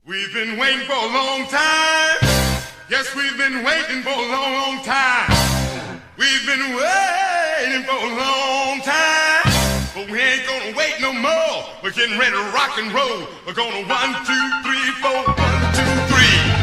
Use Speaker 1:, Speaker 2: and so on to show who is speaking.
Speaker 1: We've been waiting for a long time. Yes, we've been waiting for a long, long time. We've been waiting for a long time. But we ain't gonna wait no more. We're getting ready to rock and roll. We're gonna 1, 2, 3, 4, 1, 2, 3.